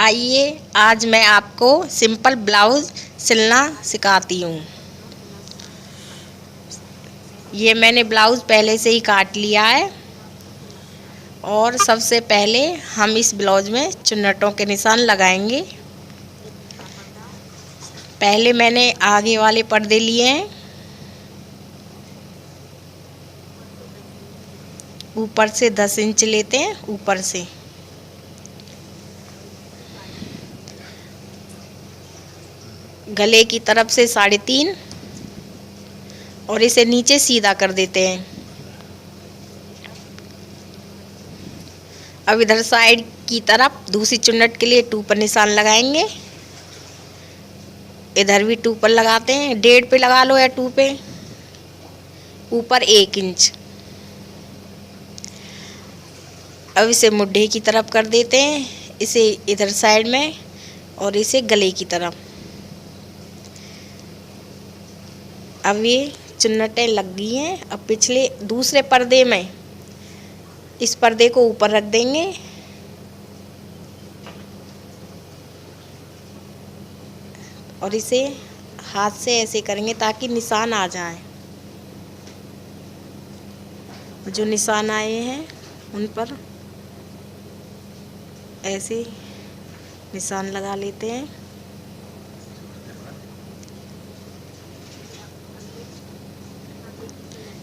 आइए आज मैं आपको सिंपल ब्लाउज़ सिलना सिखाती हूँ। ये मैंने ब्लाउज़ पहले से ही काट लिया है और सबसे पहले हम इस ब्लाउज़ में चुन्नटों के निशान लगाएंगे। पहले मैंने आगे वाले पर्दे लिए हैं, ऊपर से 10 इंच लेते हैं, ऊपर से गले की तरफ से 3.5 और इसे नीचे सीधा कर देते हैं। अब इधर साइड की तरफ दूसरी चुन्नट के लिए 2 पर निशान लगाएंगे। इधर भी 2 पर लगाते हैं, 1.5 पे लगा लो या 2 पे, ऊपर 1 इंच। अब इसे मुड्ढे की तरफ कर देते हैं, इसे इधर साइड में और इसे गले की तरफ। अब ये चुन्नटें लग गई हैं। अब पिछले दूसरे पर्दे में इस पर्दे को ऊपर रख देंगे और इसे हाथ से ऐसे करेंगे ताकि निशान आ जाए। जो निशान आए हैं उन पर ऐसे निशान लगा लेते हैं।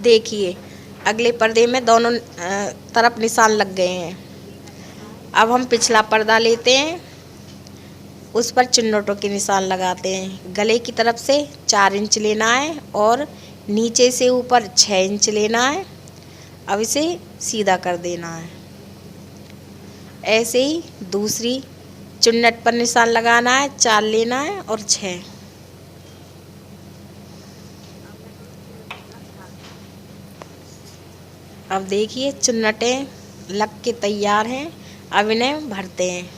देखिए अगले पर्दे में दोनों तरफ निशान लग गए हैं। अब हम पिछला पर्दा लेते हैं, उस पर चुन्नटों के निशान लगाते हैं। गले की तरफ से 4 इंच लेना है और नीचे से ऊपर 6 इंच लेना है। अब इसे सीधा कर देना है। ऐसे ही दूसरी चुन्नट पर निशान लगाना है, 4 लेना है और 6। अब देखिए चुन्नटें लग के तैयार हैं। अब इन्हें भरते हैं।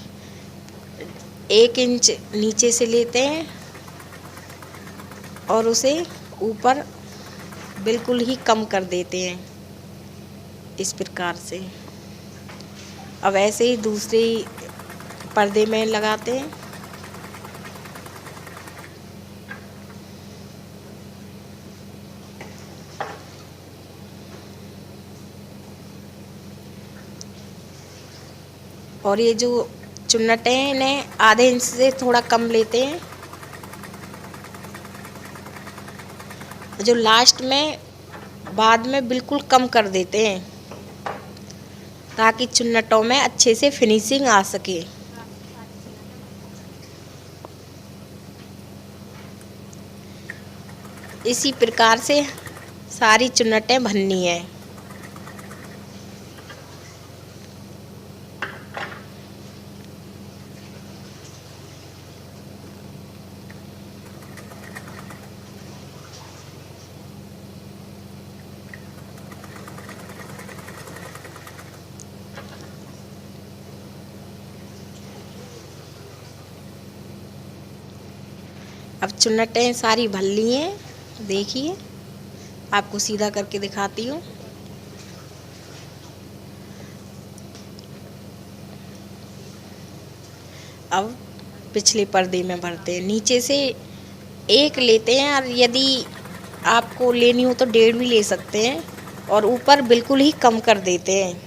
1 इंच नीचे से लेते हैं और उसे ऊपर बिल्कुल ही कम कर देते हैं इस प्रकार से। अब ऐसे ही दूसरे पर्दे में लगाते हैं। और ये जो चुन्नटें हैं इन्हें आधे इंच से थोड़ा कम लेते हैं। जो लास्ट में बाद में बिल्कुल कम कर देते हैं ताकि चुन्नटों में अच्छे से फिनिशिंग आ सके। इसी प्रकार से सारी चुन्नटें भरनी है। अब चुन्नटें सारी भर ली हैं। देखिए आपको सीधा करके दिखाती हूँ। अब पिछले पर्दे में भरते हैं। नीचे से 1 लेते हैं और यदि आपको लेनी हो तो 1.5 भी ले सकते हैं और ऊपर बिल्कुल ही कम कर देते हैं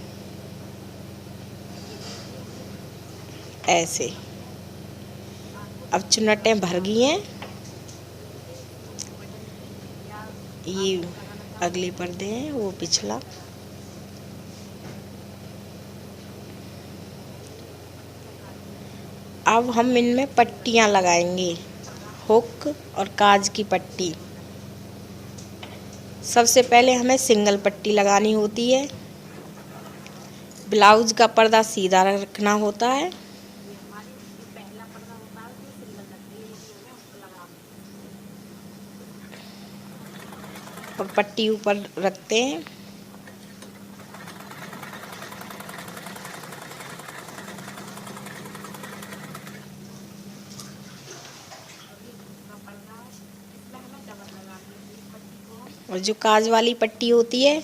ऐसे। अब चुन्नटें भर गई हैं। ये अगले पर्दे हैं, वो पिछला। अब हम इनमें पट्टियाँ लगाएंगे, हुक और काज की पट्टी। सबसे पहले हमें सिंगल पट्टी लगानी होती है। ब्लाउज का पर्दा सीधा रखना होता है। और पट्टी ऊपर रखते हैं। और जो काज वाली पट्टी होती है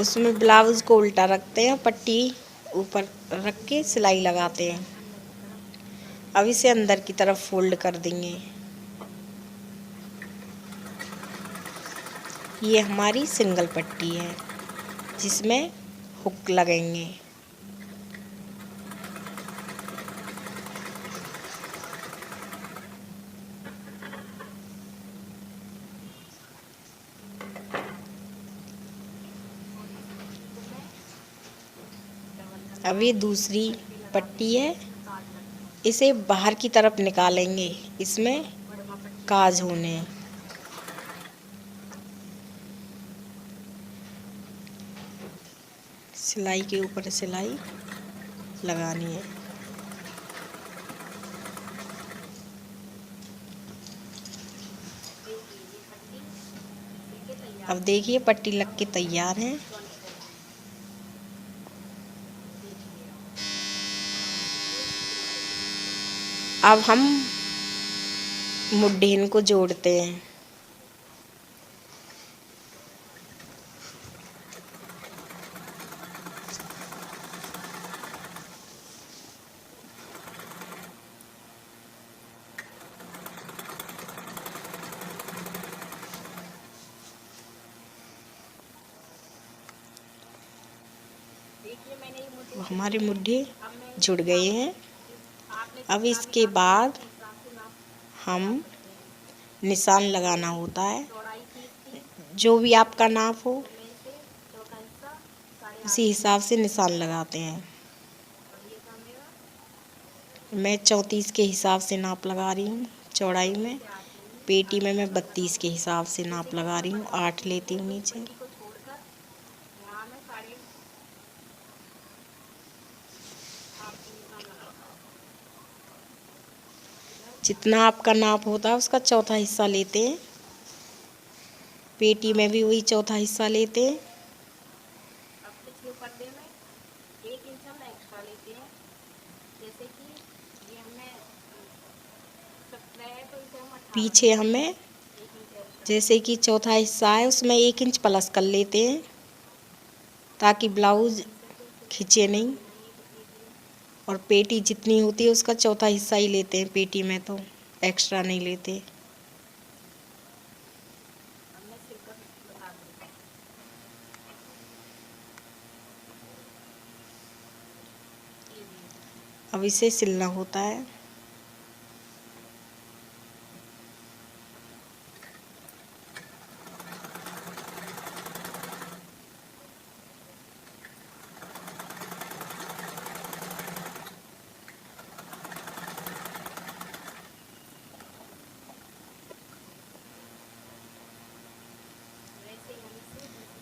उसमें ब्लाउज को उल्टा रखते हैं, पट्टी ऊपर रख के सिलाई लगाते हैं। अब इसे अंदर की तरफ फोल्ड कर देंगे। ये हमारी सिंगल पट्टी है जिसमें हुक लगेंगे। अब ये दूसरी पट्टी है, इसे बाहर की तरफ निकालेंगे। इसमें काज होने हैं। सिलाई के ऊपर सिलाई लगानी है। अब देखिए पट्टी लग के तैयार है। अब हम मुड्ढेन को जोड़ते हैं। हमारे मुड्ढे जुड़ गए हैं। अब इसके बाद हम निशान लगाना होता है। जो भी आपका नाप हो उसी हिसाब से निशान लगाते हैं। मैं 34 के हिसाब से नाप लगा रही हूँ चौड़ाई में। पेटी में मैं 32 के हिसाब से नाप लगा रही हूँ। 8 लेती हूँ नीचे। जितना आपका नाप होता है उसका चौथा हिस्सा लेते हैं। पेटी में भी वही चौथा हिस्सा लेते हैं। अब पिछले पर्दे में 1 इंच हम एक्स्ट्रा लेते हैं। जैसे कि ये हमें 17 है तो इसे हम 18 पीछे हमें जैसे कि चौथा हिस्सा है उसमें 1 इंच प्लस कर लेते हैं ताकि ब्लाउज खींचे नहीं। और पेटी जितनी होती है उसका चौथा हिस्सा ही लेते हैं पेटी में, तो एक्स्ट्रा नहीं लेते। अब इसे सिलना होता है।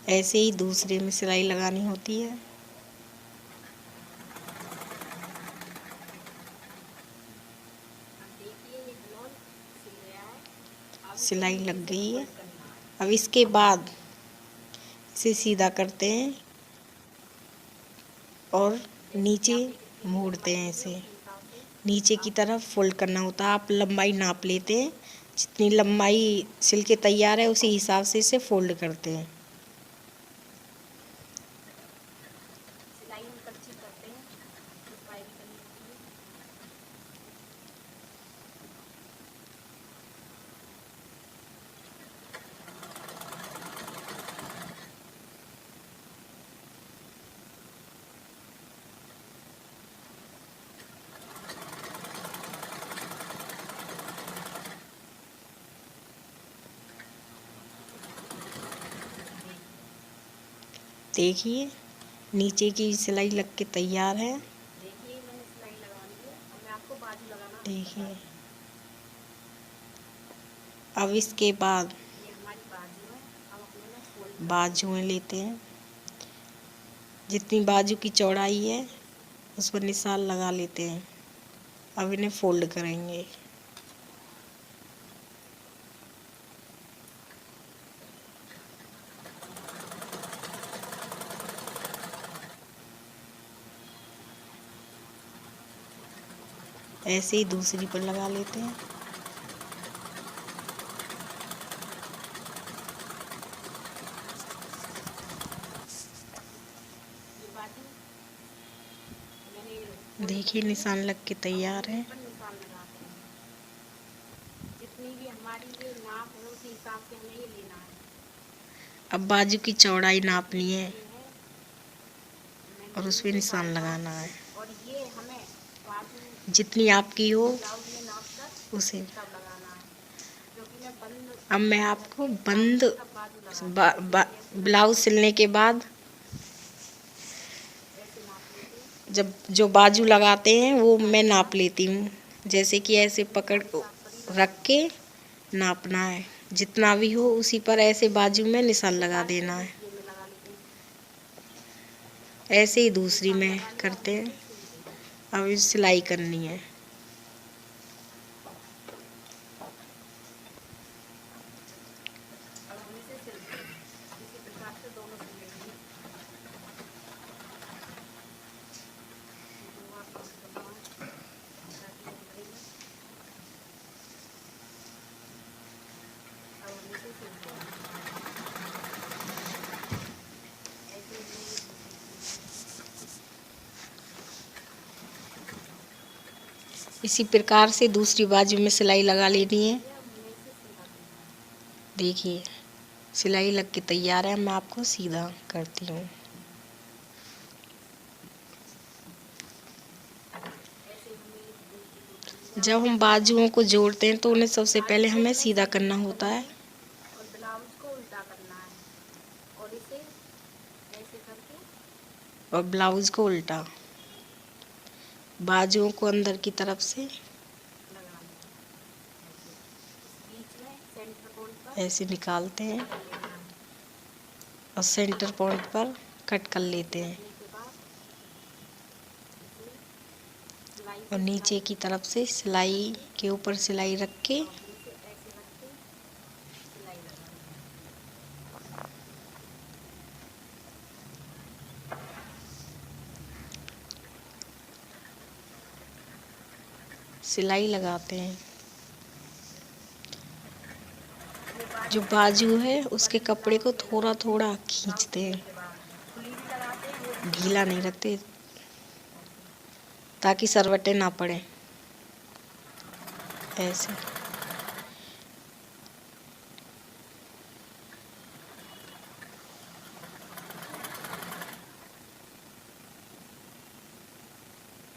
ऐसे ही दूसरे में सिलाई लगानी होती है। सिलाई लग गई है। अब इसके बाद इसे सीधा करते हैं और नीचे मोड़ते हैं। इसे नीचे की तरफ फोल्ड करना होता है। आप लंबाई नाप लेते हैं, जितनी लंबाई सिल के तैयार है उसी हिसाब से इसे फोल्ड करते हैं। सिलाई हम कच्ची करते हैं, सफाई करने के लिए। देखिए नीचे की सिलाई लग के तैयार है। देखिए मैंने सिलाई लगा ली है। अब मैं आपको बाजू लगाना देखिए अब इसके बाद ये हमारी बाजू है। अब अपने में फोल्ड बाजुएं लेते हैं। जितनी बाजू की चौड़ाई है उस पर निशान लगा लेते हैं। अब इन्हें फोल्ड करेंगे। ऐसे ही दूसरी पर लगा लेते हैं। देखिए निशान लग के तैयार है। पर निशान लगाते हैं। जितनी भी हमारी ये नाप है उसी हिसाब से हमें ये लेना है। अब बाजू की चौड़ाई नापनी है ये है और उस पे निशान लगाना है। और ये हमें बाजू जितनी आपकी हो ब्लाउज में नाप कर उसे। तब लगाना है, क्योंकि मैं बंद अब मैं आपको बंद तब बाजू लगा ब्लाउज सिलने के बाद ऐसे नाप लेते हैं। जब जो बाजू लगाते हैं वो मैं नाप लेती हूँ। जैसे कि ऐसे पकड़ रख के नापना है, जितना भी हो उसी पर ऐसे बाजू में निशान लगा देना है। ये में लगा लेते हैं। ऐसे ही दूसरी में करते हैं। अब इस सिलाई करनी है। अब हम इसे सिलते हैं, इसी प्रकार से दोनों सिल लेंगे। दो बार काउंट करना है, ताकि वो लगेगा। अब हम इसे सिलते हैं। ऐसे हमने ये दूसरी सिली है। इसी प्रकार से दूसरी बाजू में सिलाई लगा लेनी है। ये अब हमें इसे सीधा करना है। देखिए सिलाई लग के तैयार है। मैं आपको सीधा करती हूँ। ऐसे हमें ये दूसरी दो सिलनी है। जब हम बाजुओं को जोड़ते हैं तो उन्हें सबसे पहले हमें सीधा करना होता है और ब्लाउज को उल्टा करना है और इसे ऐसे करके और ब्लाउज को उल्टा बाजुओं को अंदर की तरफ से लगाना है। ऐसे इस बीच में सेंटर पॉइंट पर ऐसे निकालते हैं कर लेना है। और सेंटर पॉइंट पर कट कर लेते हैं करने के बाद इसे सिलाई और से नीचे की तरफ से सिलाई के ऊपर सिलाई रख के और हम इसे ऐसे रख के सिलाई लगानी है। सिलाई लगाते हैं। ये बाजू जो बाजू है उसके कपड़े को थोड़ा थोड़ा खींचते हैं, के बाद खुली भी लगाते हैं वो भी ढीला नहीं रखते ऐसे ताकि सरवटे ना पड़े। ऐसे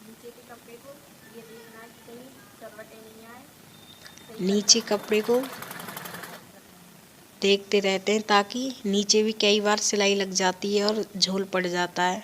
नीचे के कपड़े को ये देखना है कि कहीं सरवटे नहीं आए। सही नीचे करना है। कपड़े को देखते रहते हैं ताकि नीचे भी कई बार सिलाई लग जाती है और झोल पड़ जाता है।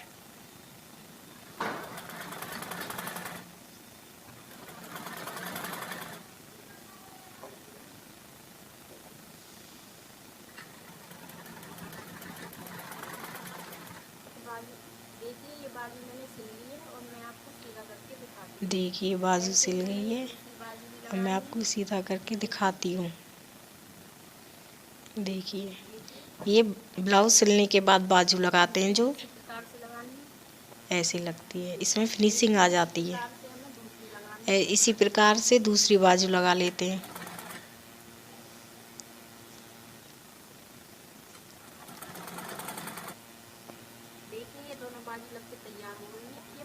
बाजू देखिए, ये बाजू मैंने सिल ली है और मैं आपको सीधा करके दिखाती हूँ। देखिए बाजू ऐसे सिल ही गई है। दूसरी बाजू भी अब मैं लगानी आपको है। सीधा करके दिखाती हूँ। देखिए देखिए ये ब्लाउज सिलने के बाद बाजू लगाते हैं जो इसी प्रकार से लगानी है। ऐसी लगती है, इसमें फिनिशिंग आ जाती है। प्रकार से हमें दूसरी लगानी है। इसी प्रकार से दूसरी बाजू लगा लेते हैं। देखिए ये दोनों बाजू लग के तैयार हो गई है। ये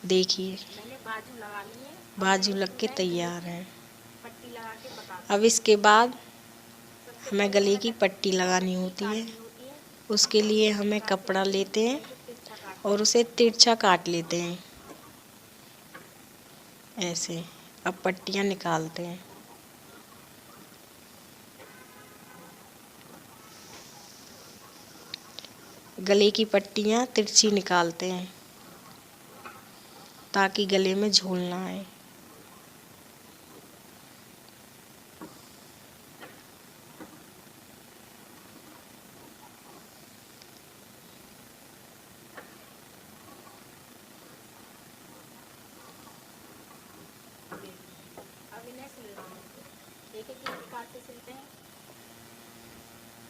देखिए मैंने बाजू लगा ली है और बाजू मैं लग के इसमें तैयार है। पट्टी लगा के बताती अब हूँ। इसके बाद सबसे हमें पहले गले हमें की पट्टी लगानी होती है। काटनी होती है। उसके लिए हमें कपड़ा लेते हैं ऐसे तिरछा काटना और है। उसे तिरछा काट लेते हैं ऐसे। अब पट्टियाँ निकालते हैं। गले की पट्टियाँ तिरछी निकालते हैं ताकि गले में झोल ना आए। अब इन्हें सिलना है। देखिए किस प्रकार से सिलते हैं।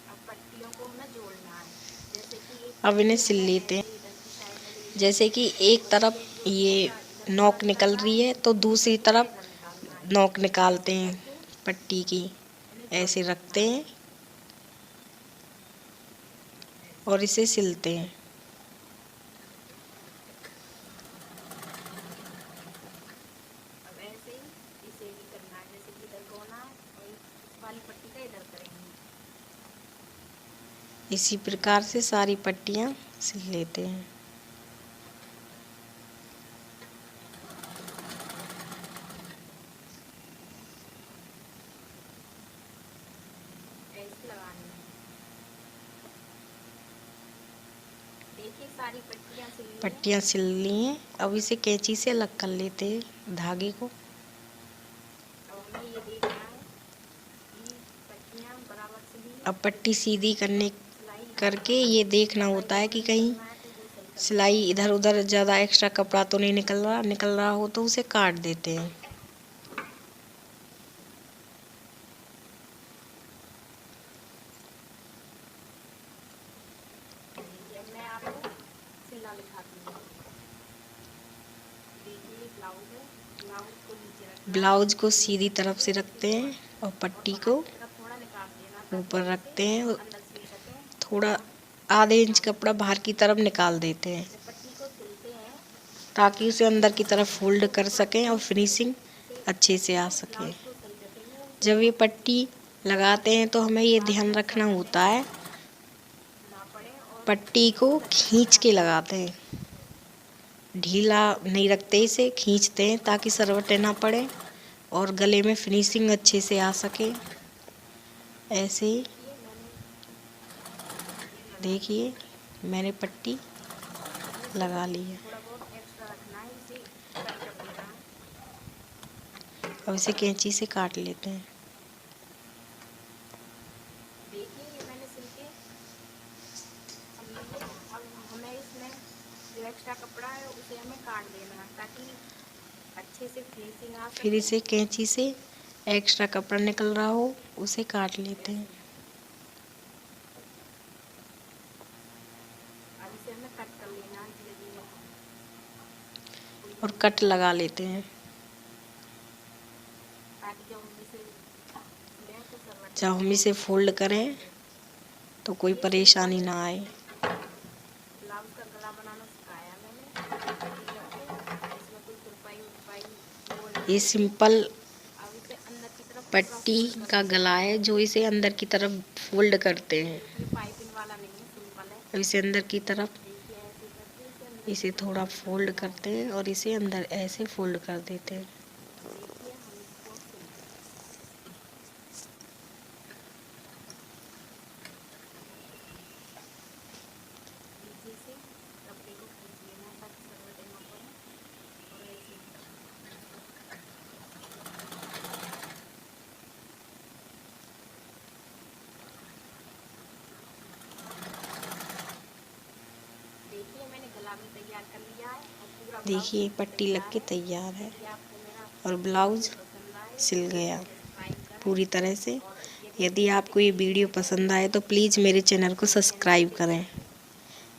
अब पट्टियों को हमें जोड़ना है। जैसे कि एक अब इन्हें पट्टी सिल हमें लेते हैं। ऐसे इधर की साइड लगेगी जैसे कि एक तरफ और ये दूसरा इधर नोक किनारा निकल लगा रही है तो दूसरी दूसरा तरफ इधर निकालना है। नोक निकालते ऐसे हैं करके पट्टी की। इन्हें ऐसे जॉइंट करना रखते है। हैं और इसे सिलते हैं। वाली पट्टी का इधर करेंगे। इसी प्रकार से सारी पट्टियाँ सिल लेते हैं। ऐसे लगानी है। देखिए सारी पट्टियाँ सिल ली हैं। पट्टियाँ सिल ली हैं। अब इसे कैंची से अलग कर लेते हैं धागे को। अब हमें ये देखना है कि पट्टियाँ बराबर सिली हैं। अब पट्टी सीधी करने सिलाई करके ये देखना होता है कि कहीं करना है तो वो सही कर सिलाई इधर उधर ज़्यादा एक्स्ट्रा कपड़ा तो नहीं निकल रहा हो तो उसे काट देते हैं। देखिए मैं आपको सिला दिखाती हूँ। देखिए ब्लाउज है, ब्लाउज को नीचे रखना है। ब्लाउज को सीधी तरफ से रखते हैं और पट्टी को बाहर की तरफ थोड़ा निकाल देना ताकि ऊपर इसे रखते हैं और अंदर सिल सकें। थोड़ा आधे इंच कपड़ा बाहर की तरफ निकाल देते हैं जब पट्टी को सिलते हैं ताकि उसे अंदर की तरफ फोल्ड कर सकें और फिनिशिंग इसे अच्छे से आ सके। ब्लाउज को सही रखेंगे, जब ये पट्टी लगाते हैं तो हमें ये ध्यान रखना होता है ना पड़े और पट्टी को खींच के लगाते हैं, ढीला नहीं रखते, इसे खींचते हैं ताकि सरवटे ना पड़े और गले में फिनिशिंग अच्छे से आ सके। ऐसे ही देखिए मैंने पट्टी लगा ली है। थोड़ा बहुत एक्स्ट्रा रखना है, इसे कट कर देना है। अब इसे कैंची से काट लेते हैं। देखिए ये मैंने सिल के अब लीजिए। अब हमें इसमें जो एक्स्ट्रा कपड़ा है उसे हमें काट देना है ताकि अच्छे से फिनिशिंग आ फिर सके। इसे कैंची से एक्स्ट्रा कपड़ा निकल रहा हो उसे काट लेते हैं अब इसे हमें कट कर लेना है धीरे धीरे। और कट लगा लेते हैं ताकि जब हम इसे लें तो सरवटे जब हम इसे फोल्ड करें तो कोई परेशानी ना आए। ब्लाउज का गला बनाना सिखाया मैंने। इसमें कोई तुरपाई उरपाई वो नहीं। ये सिंपल अब इसे अंदर की तरफ पूरा पट्टी फोल्ड कर का गला है जो इसे अंदर की तरफ फोल्ड करते हैं। ये पाइपिंग वाला नहीं है, सिंपल है। अब इसे अंदर की तरफ देखिए ऐसे करके इसे अंदर इसे थोड़ा फोल्ड करते हैं और इसे अंदर ऐसे फोल्ड कर देते हैं। देखिए हम इसको सिलते हैं। नीचे से कपड़े को खींच लेना ताकि सरवटे ना पड़े और ऐसे देखिए मैंने गला भी तैयार कर लिया है और पूरा देखिए ब्लाउज पट्टी लग तैयार के है। तैयार है यदि आपको मेरा और ब्लाउज पसंद आए सिल तो गया सब्सक्राइब करें पूरी तरह से। और यदि यदि आपको ये वीडियो पसंद आए तो प्लीज़ मेरे चैनल को सब्सक्राइब करें।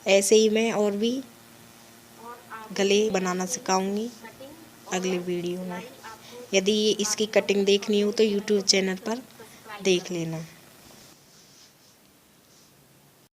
ऐसे ही मैं और भी और आगे गले भी बनाना ऐसे सिखाऊंगी कटिंग अगले और वीडियो में। सिलाई आपको यदि ये इसकी कटिंग देखनी हो तो यूट्यूब चैनल पर सब्सक्राइब देख करें। लेना।